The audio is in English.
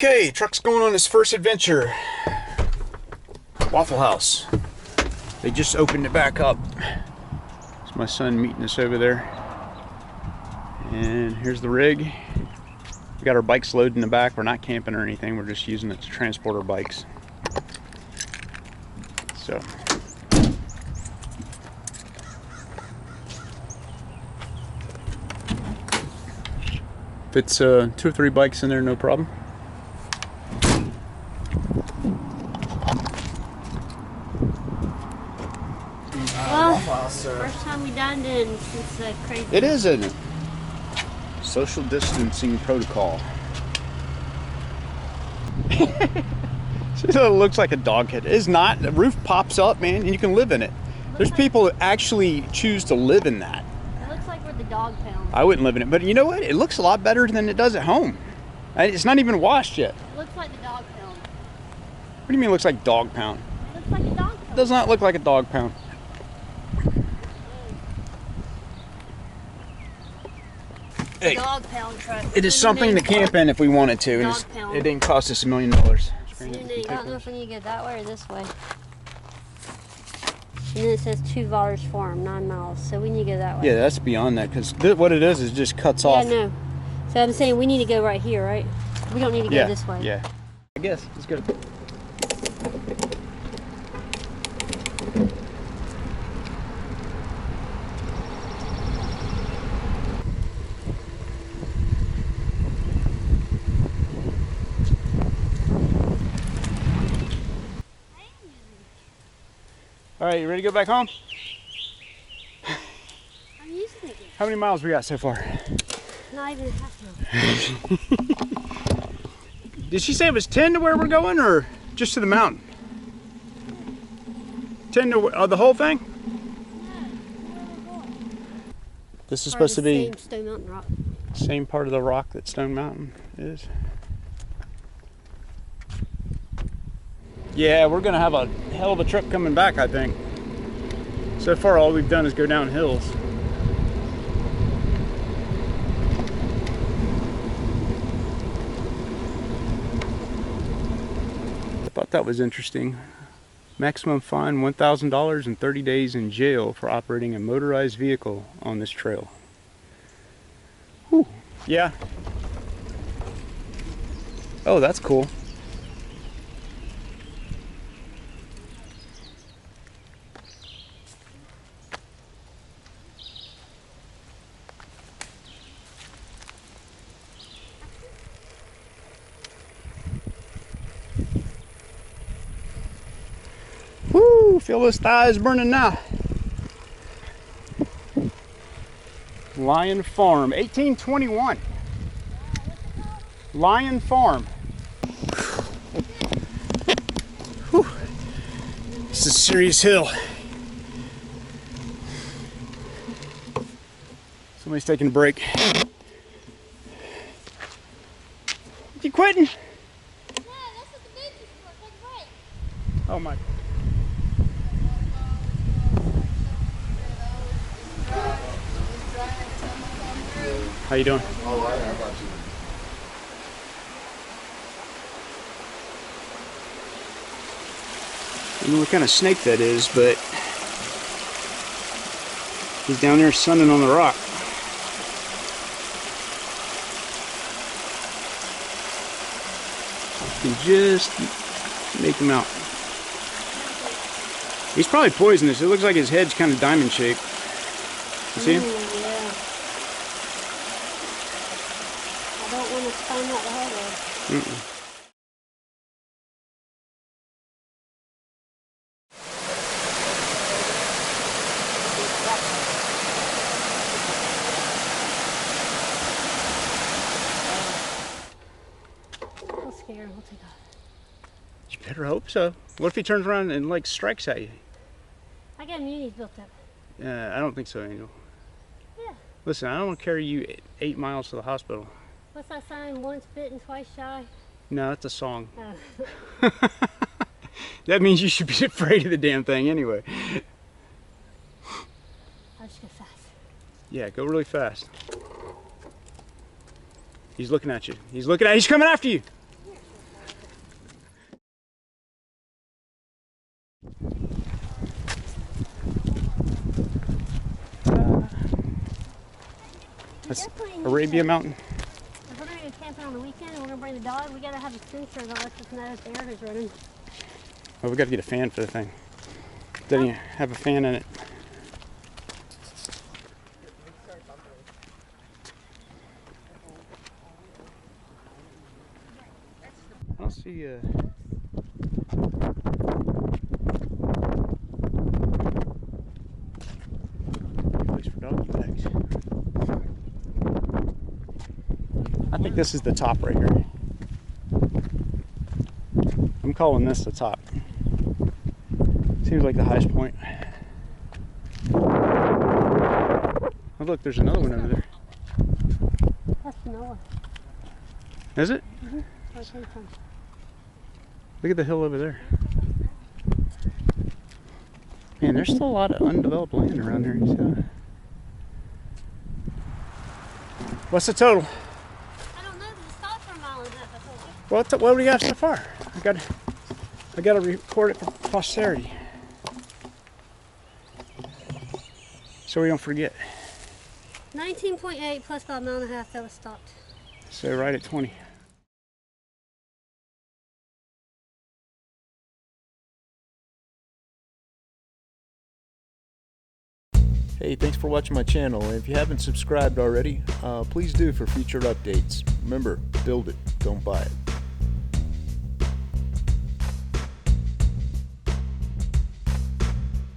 Okay, truck's going on his first adventure. Waffle House. They just opened it back up. It's my son meeting us over there. And here's the rig. We got our bikes loaded in the back. We're not camping or anything. We're just using it to transport our bikes. So. Fits 2 or 3 bikes in there, no problem. First time we dined in since crazy. It is a social distancing protocol. It looks like a dog head. It is not. The roof pops up, man, and you can live in it. There's people that actually choose to live in that. It looks like we're the dog pound. I wouldn't live in it, but you know what? It looks a lot better than it does at home. It's not even washed yet. It looks like the dog pound. What do you mean it looks like dog pound? It looks like a dog pound. It does not look like a dog pound. Hey, dog pound truck. it is something to camp in if we wanted to. Dog pound. It didn't cost us $1 million. I don't know if we need to go that way or this way. And then it says $2 farm, 9 miles. So we need to go that way. Yeah, that's beyond that, because what it is just cuts off. Yeah, no. So I'm saying we need to go right here, right? We don't need to go this way. Yeah. I guess. Let's go. All right, you ready to go back home? I'm using it. How many miles we got so far? Not even half a mile. Did she say it was 10 to where we're going, or just to the mountain? 10 to the whole thing? This is supposed to be same Stone Mountain rock. Same part of the rock that Stone Mountain is. Yeah, we're gonna have a hell of a trip coming back, I think. So far, all we've done is go down hills. I thought that was interesting. Maximum fine $1,000 and 30 days in jail for operating a motorized vehicle on this trail. Whew. Yeah. Oh, that's cool. Woo, feel those thighs burning now. Lion Farm, 1821. Lion Farm. Whew. This is a serious hill. Somebody's taking a break. You quitting? Yeah, that's what the bench is for. Take a break. Oh my. How you doing? All right, how about you? I don't know what kind of snake that is, but he's down there sunning on the rock. You can just make him out. He's probably poisonous. It looks like his head's kind of diamond shaped. You see him? Yeah. I don't want to find out the hard way. We'll scare him. We'll take off. You better hope so. What if he turns around and like strikes at you? I got immunities built up. I don't think so, Angel. Yeah. Listen, I don't want to carry you 8 miles to the hospital. What's that sign? Once bitten, twice shy? No, that's a song. Oh. That means you should be afraid of the damn thing anyway. I'll just go fast. Yeah, go really fast. He's looking at you. He's coming after you. That's definitely need Arabia to- Mountain. If we're gonna go camping on the weekend and we're gonna bring the dog, we gotta have a sensor that lets us know if the air is running. Well, we got to get a fan for the thing. Doesn't you have a fan in it? I don't see place for doggy bags. I think this is the top right here. I'm calling this the top. Seems like the highest point. Oh look, there's another one over there. That's Panola. Is it? Mm-hmm. Where it came from. Look at the hill over there. Man, there's still a lot of undeveloped land around here. You see that? What's the total? I don't know. There's a stop for a mile and a half. I told you. What do we got so far? I got to record it for posterity, so we don't forget. 19.8 plus about a mile and a half. That was stopped. So right at 20. Hey, thanks for watching my channel, and if you haven't subscribed already, please do for future updates. Remember, build it, don't buy it.